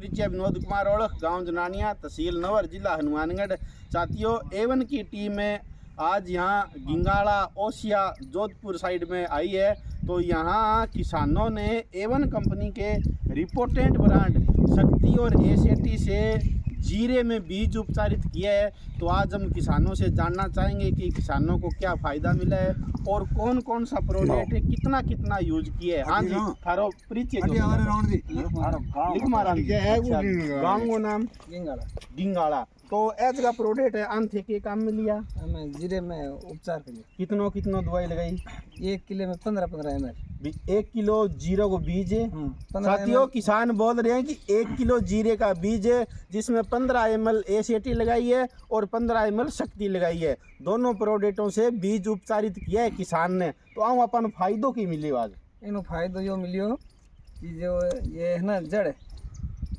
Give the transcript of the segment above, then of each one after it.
परिचय विनोद कुमार ओढ़, गांव जनानिया, तहसील नवर, जिला हनुमानगढ़। साथियों, एवन की टीम में आज यहाँ गिंगाड़ा, ओसिया, जोधपुर साइड में आई है। तो यहाँ किसानों ने एवन कंपनी के रिपोर्टेंट ब्रांड शक्ति और एसीटी से जीरे में बीज उपचारित किया है। तो आज हम किसानों से जानना चाहेंगे कि किसानों को क्या फ़ायदा मिला है और कौन कौन सा प्रोडक्ट है, कितना कितना यूज किया है। हाँ जी, थारो परिचय गाँव को नाम गिंगाड़ा। तो एज का प्रोडक्ट है, आन थे के काम में लिया हमें जीरे में उपचार के लिए कितनो दवाई लगाई। 1 किलो में 15-15 ml 1 किलो जीरे को बीज है। साथियों, किसान बोल रहे हैं कि 1 किलो जीरे का बीज है जिसमें 15 ml एसीटी लगाई है और 15 ml शक्ति लगाई है। दोनों प्रोडक्टों से बीज उपचारित किया है किसान ने। तो हम अपन फायदों की मिली आज इन फायदो यो मिलियो कि जो ये है ना जड़,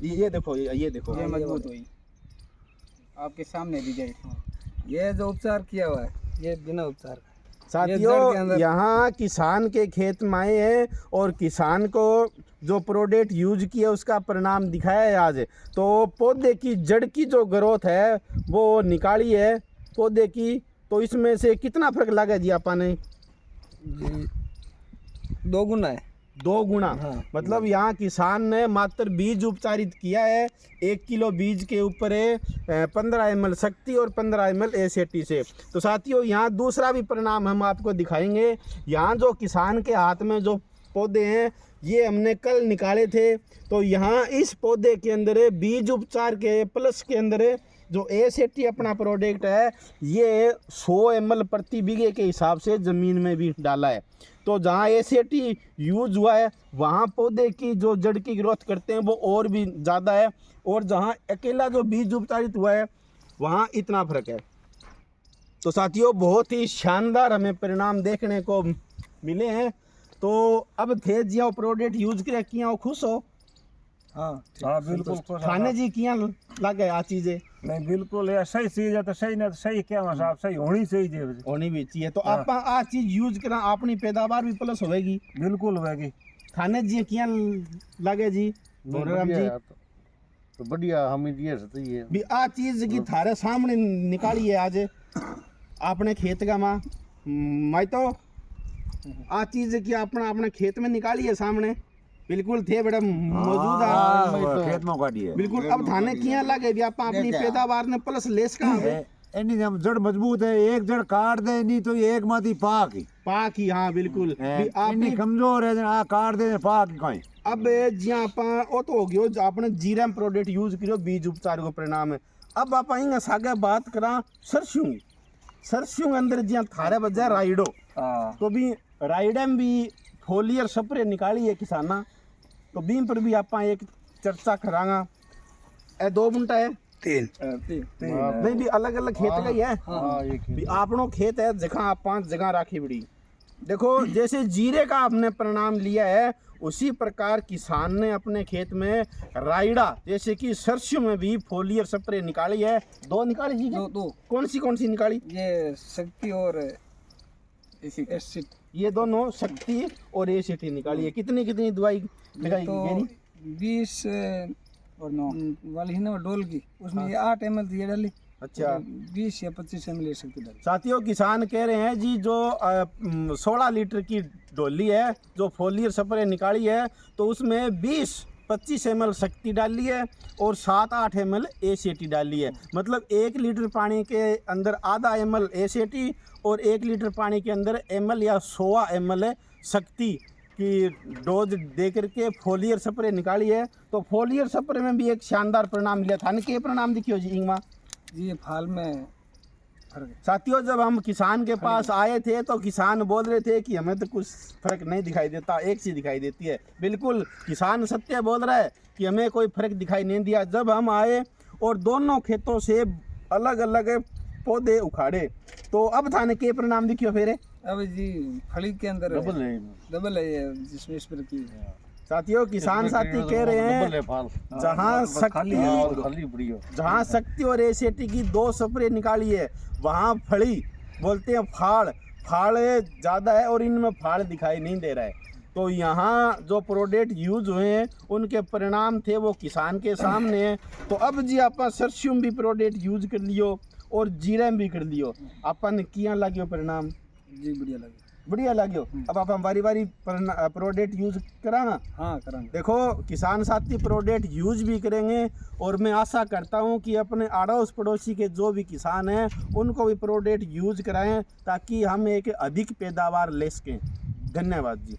ये देखो ये मजबूत हुई आपके सामने भी जाए। ये जो उपचार किया हुआ है ये बिना उपचार का। साथियों, यहाँ किसान के खेत में आए हैं और किसान को जो प्रोडक्ट यूज किया उसका परिणाम दिखाया है आज। तो पौधे की जड़ की जो ग्रोथ है वो निकाली है पौधे की। तो इसमें से कितना फर्क लगा जी आपा ने? 2 गुना है। 2 गुना। हाँ। मतलब यहाँ किसान ने मात्र बीज उपचारित किया है। 1 किलो बीज के ऊपर है 15 ml शक्ति और 15 ml एसीटी से। तो साथियों, यहाँ दूसरा भी परिणाम हम आपको दिखाएंगे। यहाँ जो किसान के हाथ में जो पौधे हैं ये हमने कल निकाले थे। तो यहाँ इस पौधे के अंदर बीज उपचार के प्लस के अंदर जो एसीटी अपना प्रोडक्ट है ये 100 ml प्रति बीघे के हिसाब से ज़मीन में भी डाला है। तो जहाँ एसीटी यूज हुआ है वहाँ पौधे की जो जड़ की ग्रोथ करते हैं वो और भी ज़्यादा है, और जहाँ अकेला जो बीज उपचारित हुआ है वहाँ इतना फर्क है। तो साथियों, बहुत ही शानदार हमें परिणाम देखने को मिले हैं। तो अब थे जिया प्रोडक्ट यूज कर किया हो, खुश हो? हाँ बिल्कुल खुश। खाने जी किया लगे आ चीज़ें? नहीं बिल्कुल, ये सही चीज है तो सही, नहीं तो सही क्या साहब, सही होनी चाहिए, होनी भी चाहिए। तो आप आ चीज यूज करा अपनी पैदावार भी प्लस होगी। बिल्कुल होगी। खाने जी किया लगे जी? तो बढ़िया हम ये भी आ चीज की थारे सामने निकाली है आज आपने खेत का माँ मैं तो आ चीज की अपना अपने खेत में निकाली है सामने। बिल्कुल थे बेटा मौजूद है खेत में काटी है बिल्कुल। अब थाने किया लगे भी आप अपनी पैदावार ने प्लस लेस का एनी हम जड़ मजबूत है, एक जड़ काट दे नहीं तो ये एक माती पाक ही। हाँ बिल्कुल, आपने कमजोर है आ काट दे पाक कहीं। अब जिया आप ओ तो हो गयो जो आपने जीरा प्रोडक्ट यूज करियो बीज उपचार को परिणाम है। अब आप आएंगे सागे बात करा सरसों अंदर जिया थारे बजा राइडो। तो भी राइडे में भी फोलियर स्प्रे निकाली है किसाना। तो बीम पर भी आप एक चर्चा करांगा। 2 घंटा है 3 नहीं भी अलग अलग खेत का ही है। भी आपनो खेत है जगह आप 5 जगह राखी बड़ी। देखो जैसे जीरे का आपने परिणाम लिया है उसी प्रकार किसान ने अपने खेत में राइडा जैसे कि सरसों में भी फोलियर स्प्रे निकाली है। 2 निकाली जी? 2 कौन सी निकाली? ये शक्ति और एसिड, ये दोनों शक्ति और एसीटी निकाली है। कितनी दवाई लगाई? तो 20 और 9 वाली है ना डोल की, उसमें ये 8 ml दिए डाली। अच्छा, 20 या 25 ml शक्ति डाली। साथियों, किसान कह रहे हैं जी जो 16 लीटर की डोली है जो फोलियर स्प्रे निकाली है तो उसमें 20-25 ml शक्ति डाली है और 7-8 ml एसीटी डाली है। मतलब 1 लीटर पानी के अंदर आधा ml एसीटी और 1 लीटर पानी के अंदर ml या 100 ml शक्ति की डोज दे करके फोलियर स्प्रे निकाली है। तो फोलियर स्प्रे में भी एक शानदार परिणाम मिला था। के परिणाम दिखियो जी इंगमा जी? फाल में फर्क है। साथियों, जब हम किसान के पास आए थे तो किसान बोल रहे थे कि हमें तो कुछ फर्क नहीं दिखाई देता, एक सी दिखाई देती है। बिल्कुल किसान सत्य बोल रहा है कि हमें कोई फर्क दिखाई नहीं दिया। जब हम आए और दोनों खेतों से अलग अलग पौधे उखाड़े तो अब थाने के परिणाम दिखियो फिर? अब जी फली के अंदर डबल है ये जिसमें स्प्रे की। साथियों, किसान साथी कह रहे हैं जहाँ शक्ति और एसीटी की 2 स्प्रे निकाली है वहाँ फली बोलते हैं फाड़ ज़्यादा है और इनमें फाड़ दिखाई नहीं दे रहा है। तो यहाँ जो प्रोडक्ट यूज हुए हैं उनके परिणाम थे वो किसान के सामने है। तो अब जी आप सरसों भी प्रोडक्ट यूज कर लियो और जीरा भी कर लियो, अपन किया लाग्यो परिणाम? जी बढ़िया लगे। बढ़िया लाग्यो। अब आप बारी बारी प्रोडक्ट यूज कराना। हाँ करांगे। देखो किसान साथी प्रोडक्ट यूज भी करेंगे और मैं आशा करता हूं कि अपने अड़ोस पड़ोसी के जो भी किसान हैं उनको भी प्रोडक्ट यूज कराएं ताकि हम एक अधिक पैदावार ले सकें। धन्यवाद जी।